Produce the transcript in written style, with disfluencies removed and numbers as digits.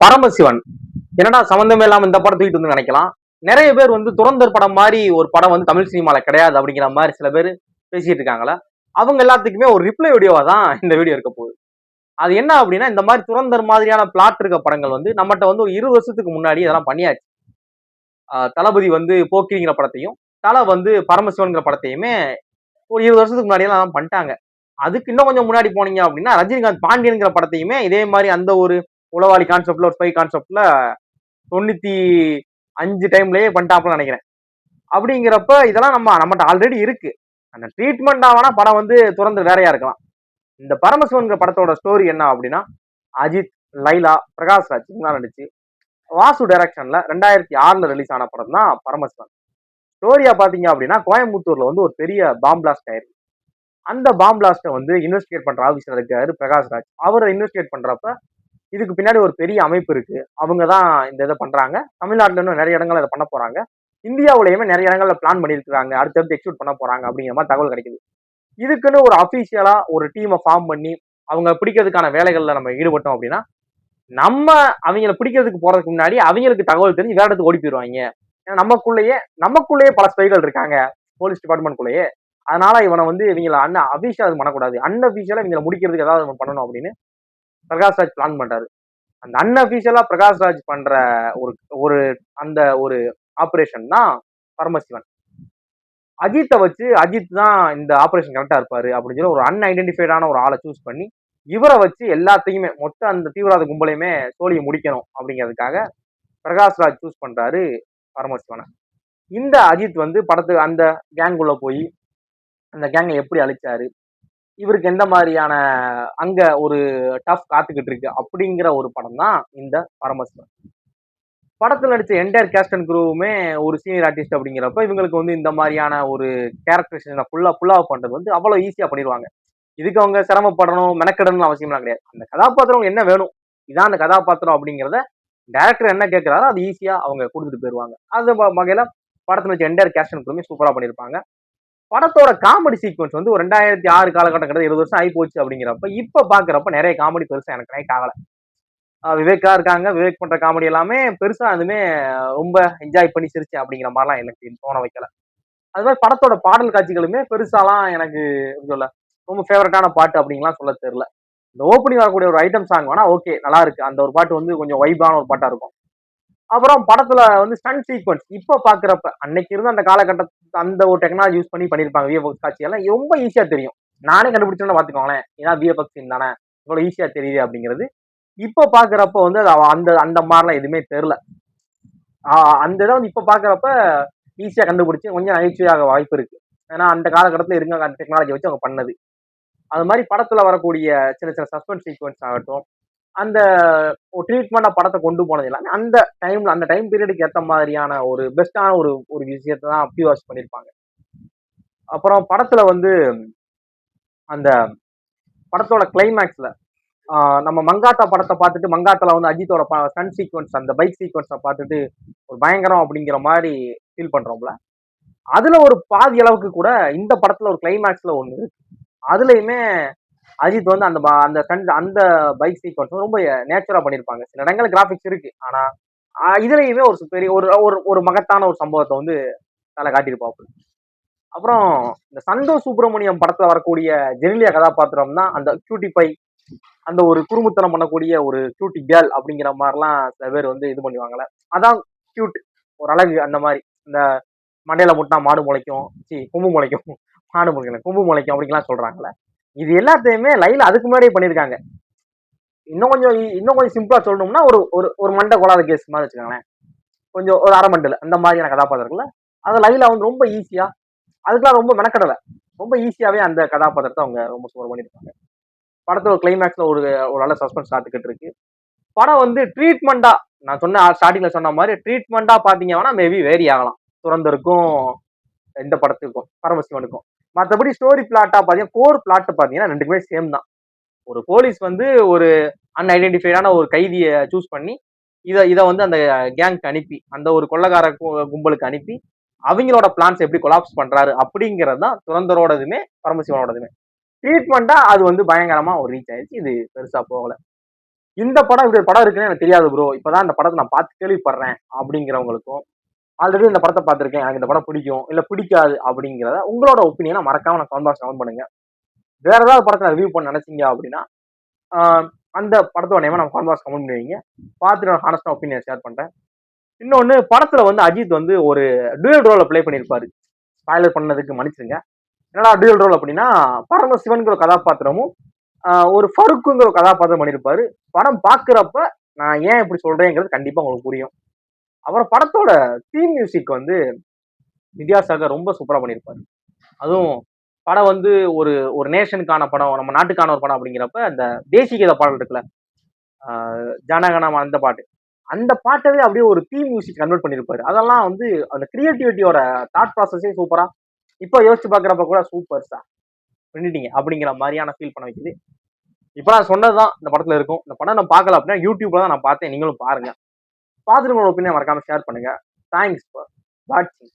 பரமசிவன் என்னடா சம்பந்தமே இல்லாம இந்த படம் தூக்கிட்டு வந்து நினைக்கலாம். நிறைய பேர் வந்து துரந்தர் படம் மாதிரி ஒரு படம் வந்து தமிழ் சினிமால கிடையாது அப்படிங்கிற மாதிரி சில பேர் பேசிட்டு இருக்காங்களா. அவங்க எல்லாத்துக்குமே ஒரு ரிப்ளை வீடியோவா தான் இந்த வீடியோ இருக்க போகுது. அது என்ன அப்படின்னா, இந்த மாதிரி துரந்தர் மாதிரியான பிளாட் இருக்க படங்கள் வந்து நம்மகிட்ட வந்து ஒரு 20 வருஷத்துக்கு முன்னாடி இதெல்லாம் பண்ணியாச்சு. தளபதி வந்து போக்கிரிங்கிற படத்தையும், தலை வந்து பரமசிவன்கிற படத்தையுமே ஒரு 20 வருஷத்துக்கு முன்னாடி எல்லாம் பண்ணிட்டாங்க. அதுக்கு இன்னும் கொஞ்சம் முன்னாடி போனீங்க அப்படின்னா, ரஜினிகாந்த் பாண்டியன்கிற படத்தையுமே இதே மாதிரி அந்த ஒரு உளவாளி கான்செப்ட்ல ஒரு ஸ்பை கான்செப்ட்ல 95 டைம்லயே பண்ணிட்டாப்ல நினைக்கிறேன். அப்படிங்கிறப்ப இதெல்லாம் நம்மகிட்ட ஆல்ரெடி இருக்கு. அந்த ட்ரீட்மெண்ட் ஆனா படம் வந்து துறந்து வேறையா இருக்கலாம். இந்த பரமசிவன்கிற படத்தோட ஸ்டோரி என்ன அப்படின்னா, அஜித், லைலா, பிரகாஷ்ராஜ் இவங்க நடிச்சு வாசு டைரக்ஷன்ல 2006ல ரிலீஸ் ஆன படம் தான் பரமசிவன். ஸ்டோரியா பாத்தீங்க அப்படின்னா, கோயம்புத்தூர்ல வந்து ஒரு பெரிய பாம் பிளாஸ்ட் ஆயிருக்கு. அந்த பாம் பிளாஸ்ட வந்து இன்வெஸ்டிகேட் பண்ற ஆபீசர் இருக்காரு பிரகாஷ்ராஜ். அவரை இன்வெஸ்டிகேட் பண்றப்ப இதுக்கு பின்னாடி ஒரு பெரிய அமைப்பு இருக்கு. அவங்க தான் இந்த இதை பண்றாங்க. தமிழ்நாட்டுல இன்னும் நிறைய இடங்கள்ல இதை பண்ண போறாங்க. இந்தியாவிலேயுமே நிறைய இடங்கள்ல பிளான் பண்ணிருக்காங்க. அடுத்தடுத்து எக்ஸிக்யூட் பண்ண போறாங்க அப்படிங்கிற மாதிரி தகவல் கிடைக்குது. இதுக்குன்னு ஒரு அபிஷியலா ஒரு டீமை ஃபார்ம் பண்ணி அவங்க பிடிக்கிறதுக்கான வேலைகள்ல நம்ம ஈடுபட்டோம் அப்படின்னா, நம்ம அவங்களை பிடிக்கிறதுக்கு போறதுக்கு முன்னாடி அவங்களுக்கு தகவல் தெரிஞ்சு வேற இடத்துக்கு ஓடி போயிருவாங்க. ஏன்னா நமக்குள்ளேயே பல ஸ்பைகள் இருக்காங்க போலீஸ் டிபார்ட்மெண்ட்குள்ளேயே. அதனால இவனை வந்து இவங்களை அபிஷியல் பண்ணக்கூடாது, அன்அபிஷியலா இவங்களை முடிக்கிறதுக்கு ஏதாவது பண்ணணும் அப்படின்னு பிரகாஷ்ராஜ் பிளான் பண்றாரு. அந்த அன்அபிஷியலா பிரகாஷ்ராஜ் பண்ற ஒரு ஒரு அந்த ஒரு ஆபரேஷன் தான் பரமசிவன். அஜித்தை வச்சு அஜித் தான் இந்த ஆபரேஷன் கரெக்டா இருப்பாரு அப்படின்னு சொல்லி ஒரு அன்ஐடென்டிஃபைடான ஒரு ஆளை சூஸ் பண்ணி இவரை வச்சு எல்லாத்தையுமே மொத்த அந்த தீவிரவாத கும்பலையுமே சோழியை முடிக்கணும் அப்படிங்கிறதுக்காக பிரகாஷ்ராஜ் சூஸ் பண்றாரு பரமசிவனை. இந்த அஜித் வந்து படத்துக்கு அந்த கேங்குள்ள போய் அந்த கேங்கை எப்படி அழிச்சாரு, இவருக்கு எந்த மாதிரியான அங்க ஒரு டஃப் காத்துக்கிட்டு இருக்கு அப்படிங்கிற ஒரு படம் தான் இந்த பரமசிவன். படத்துல நடிச்ச என்டையர் கேஸ்ட் அண்ட் குரூவுமே ஒரு சீனியர் ஆர்டிஸ்ட் அப்படிங்கிறப்ப இவங்களுக்கு வந்து இந்த மாதிரியான ஒரு கேரக்டரைசேஷனை ஃபுல்லா பண்றது வந்து அவ்வளவு ஈஸியா பண்ணிடுவாங்க. இதுக்கு அவங்க சிரமப்படணும் மெனக்கெடணும் அவசியம்லாம் கிடையாது. அந்த கதாபாத்திரம் என்ன வேணும், இதான் அந்த கதாபாத்திரம் அப்படிங்கிறத டைரக்டர் என்ன கேட்கிறாரோ அது ஈஸியா அவங்க கொடுத்துட்டு போயிருவாங்க. அது வகையில படத்துல வச்ச என்டையர் கேஸ்ட் அண்ட் குரூமே சூப்பரா பண்ணிருப்பாங்க. படத்தோட காமெடி சீக்வன்ஸ் வந்து ஒரு 2006 காலகட்டம் கிட்ட 20 வருஷம் ஆகி போச்சு அப்படிங்கிறப்ப இப்ப பாக்குறப்ப நிறைய காமெடி பெருசா எனக்கு கனெக்ட் ஆகல. விவேக்கா இருக்காங்க, விவேக் பண்ற காமெடி எல்லாமே பெருசா அதுமே ரொம்ப என்ஜாய் பண்ணி சிரிச்சேன் அப்படிங்கிற மாதிரிலாம் எனக்கு தோண வைக்கல. அது மாதிரி படத்தோட பாடல் காட்சிகளுமே பெருசாலாம் எனக்கு சொல்ல ரொம்ப ஃபேவரட்டான பாட்டு அப்படின்லாம் சொல்ல தெரியல. இந்த ஓப்பனிங் வரக்கூடிய ஒரு ஐட்டம் சாங் வேணா ஓகே நல்லா இருக்கு. அந்த ஒரு பாட்டு வந்து கொஞ்சம் வைபான ஒரு பாட்டா இருக்கும். அப்புறம் படத்துல வந்து ஸ்டன் சீக்வன்ஸ் இப்ப பாக்குறப்ப அன்னைக்கு இருந்த அந்த காலகட்டத்து அந்த ஒரு டெக்னாலஜி யூஸ் பண்ணி பண்ணிருப்பாங்க. விஎஃப்எக்ஸ் காட்சி எல்லாம் ரொம்ப ஈஸியா தெரியும். நானே கண்டுபிடிச்சேன்னு பாத்துக்கோங்களேன். ஏன்னா விஎஃப்எக்ஸ் தானே இவ்வளவு ஈஸியா தெரியுது அப்படிங்கிறது. இப்ப பாக்குறப்ப வந்து அந்த அந்த மாதிரிலாம் எதுவுமே தெரியல. அந்த இதை வந்து இப்ப பாக்குறப்ப ஈஸியா கண்டுபிடிச்சு கொஞ்சம் நகைச்சுவையாக வாய்ப்பு இருக்கு. ஏன்னா அந்த காலகட்டத்துல இருக்க அந்த டெக்னாலஜி வச்சு அவங்க பண்ணது. அது மாதிரி படத்துல வரக்கூடிய சின்ன சின்ன சஸ்பென்ஸ் சீக்வன்ஸ் ஆகட்டும், அந்த ஒரு ட்ரீட்மெண்டா படத்தை கொண்டு போனது எல்லாமே அந்த டைம்ல அந்த டைம் பீரியடுக்கு ஏத்த மாதிரியான ஒரு பெஸ்டான ஒரு ஒரு விஷயத்தை தான் அப்டிவாஸ் பண்ணிருப்பாங்க. அப்புறம் படத்துல வந்து அந்த படத்தோட கிளைமேக்ஸ்ல நம்ம மங்காத்தா படத்தை பார்த்துட்டு மங்காத்தால வந்து அஜித்தோட ஸ்டன் சீக்வன்ஸ் அந்த பைக் சீக்வன்ஸை பார்த்துட்டு ஒரு பயங்கரம் அப்படிங்கிற மாதிரி ஃபீல் பண்றோம்ல. அதுல ஒரு பாதி அளவுக்கு கூட இந்த படத்துல ஒரு கிளைமேக்ஸ்ல ஒண்ணு இருக்கு. அதுலயுமே அஜித் வந்து அந்த பைக் சீக்வன்ஸ் ரொம்ப நேச்சுரா பண்ணிருப்பாங்க. சில இடங்கள்ல கிராபிக்ஸ் இருக்கு. ஆனா இதுலயுமே ஒரு பெரிய ஒரு ஒரு மகத்தான ஒரு சம்பவத்தை வந்து தலை காட்டியிருப்பாப்பு. அப்புறம் இந்த சந்தோஷ் சுப்பிரமணியம் படத்துல வரக்கூடிய ஜெனிலியா கதாபாத்திரம் தான் அந்த கியூட்டி பை, அந்த ஒரு குறும்புத்தனம் பண்ணக்கூடிய ஒரு கியூட்டி கேர்ள் அப்படிங்கிற மாதிரிலாம் சில பேர் வந்து இது பண்ணுவாங்கல்ல. அதான் கியூட், ஒரு அழகு. அந்த மாதிரி இந்த மண்டையில முட்டினா மாடு முளைக்கும், கொம்பு முளைக்கும், மாடு முளைக்கல கொம்பு முளைக்கும் அப்படிங்கலாம் சொல்றாங்கல்ல. இது எல்லாத்தையுமே லைல அதுக்கு முன்னாடியே பண்ணியிருக்காங்க. இன்னும் கொஞ்சம் சிம்பிளா சொல்லணும்னா ஒரு ஒரு மண்டை கொள்ளாத கேஸ் மாதிரி வச்சுக்கோங்களேன். கொஞ்சம் ஒரு அரை மண்டல அந்த மாதிரியான கதாபாத்திரங்கள்ல அதை லைல வந்து ரொம்ப ஈஸியா, அதுக்கெல்லாம் ரொம்ப மெனக்கடலை, ரொம்ப ஈஸியாவே அந்த கதாபாத்திரத்தை அவங்க ரொம்ப சூப்பர் பண்ணியிருக்காங்க. படத்தோட கிளைமேக்ஸ்ல ஒரு ஒரு நல்ல சஸ்பென்ஸ் காத்துக்கிட்டு இருக்கு. படம் வந்து ட்ரீட்மெண்டா நான் சொன்ன ஸ்டார்டிங்ல சொன்ன மாதிரி ட்ரீட்மெண்டா பாத்தீங்கன்னா மேபி வேரி ஆகலாம் துறந்தருக்கும் இந்த படத்துக்கும் பரமசிவனுக்கும். மற்றபடி ஸ்டோரி பிளாட்டா பாத்தீங்கன்னா கோர் பிளாட் பாத்தீங்கன்னா ரெண்டுக்குமே சேம் தான். ஒரு போலீஸ் வந்து ஒரு அன்ஐடென்டிஃபைடான ஒரு கைதியை சூஸ் பண்ணி இதை வந்து அந்த கேங்க்கு அனுப்பி அந்த ஒரு கொள்ளக்கார கும்பலுக்கு அனுப்பி அவங்களோட பிளான்ஸ் எப்படி கொலாப்ஸ் பண்றாரு அப்படிங்கிறது தான் துறந்தரோடதுமே பரமசிவனோடதுமே. ட்ரீட்மெண்டா அது வந்து பயங்கரமா ஒரு ரீச் ஆயிடுச்சு. இது பெருசா போகல. இந்த படம் இப்படி ஒரு படம் இருக்குன்னு எனக்கு தெரியாது ப்ரோ, இப்பதான் இந்த படத்தை நான் பார்த்து கேள்விப்படுறேன் அப்படிங்கிறவங்களுக்கும், ஆல்ரெடி இந்த படத்தை பார்த்திருக்கேன், எனக்கு இந்த படம் பிடிக்கும் இல்ல பிடிக்காது அப்படிங்கிறத உங்களோட ஒப்பீனியனை மறக்காம நான் கமெண்ட் பாக்ஸ் கமெண்ட் பண்ணுங்க. வேற ஏதாவது படத்தை ரிவ்யூ பண்ண நினைச்சீங்க அப்படின்னா அந்த படத்தோட நேம நம்ம கமெண்ட் பாக்ஸ் கமெண்ட் பண்ணுவீங்க, பார்த்துட்டு நான் ஹானஸ்டா ஒப்பீனியன் ஷேர் பண்றேன். இன்னொன்னு, படத்துல வந்து அஜித் வந்து ஒரு டூயல் ரோல ப்ளே பண்ணியிருப்பாரு. ஸ்பாய்லர் பண்ணதுக்கு மன்னிச்சிருங்க. என்னடா டூயல் ரோல் அப்படின்னா, பரமசிவன்கிற ஒரு கதாபாத்திரமும் ஒரு ஃபருக்குங்கிற ஒரு கதாபாத்திரம் பண்ணியிருப்பாரு. படம் பார்க்குறப்ப நான் ஏன் இப்படி சொல்றேங்கிறது கண்டிப்பா உங்களுக்கு புரியும். அப்புறம் படத்தோட தீம் மியூசிக் வந்து வித்யாசாகர் ரொம்ப சூப்பரா பண்ணியிருப்பாரு. அதுவும் படம் வந்து ஒரு ஒரு நேஷனுக்கான படம், நம்ம நாட்டுக்கான ஒரு படம் அப்படிங்கிறப்ப அந்த தேசிய கீத பாடல் இருக்குல்ல, ஜனகணமன அந்த பாட்டு, அந்த பாட்டவே அப்படியே ஒரு தீம் மியூசிக் கன்வெர்ட் பண்ணியிருப்பாரு. அதெல்லாம் வந்து அந்த கிரியேட்டிவிட்டியோட தாட் ப்ராசஸே சூப்பரா, இப்ப யோசிச்சு பார்க்குறப்ப கூட சூப்பர் சார் பண்ணிட்டீங்க அப்படிங்கிற மாதிரியான ஃபீல் பண்ண வைக்குது. இப்ப நான் சொன்னதுதான் இந்த படத்துல இருக்கும். இந்த படம் நான் பார்க்கல அப்படின்னா யூடியூப்ல தான் நான் பார்த்தேன், நீங்களும் பாருங்க. பார்த்துட்டு உங்களோட ஒப்பீனியன் மறக்காம ஷேர் பண்ணுங்க. தேங்க்ஸ் ஃபார் வாட்சிங்.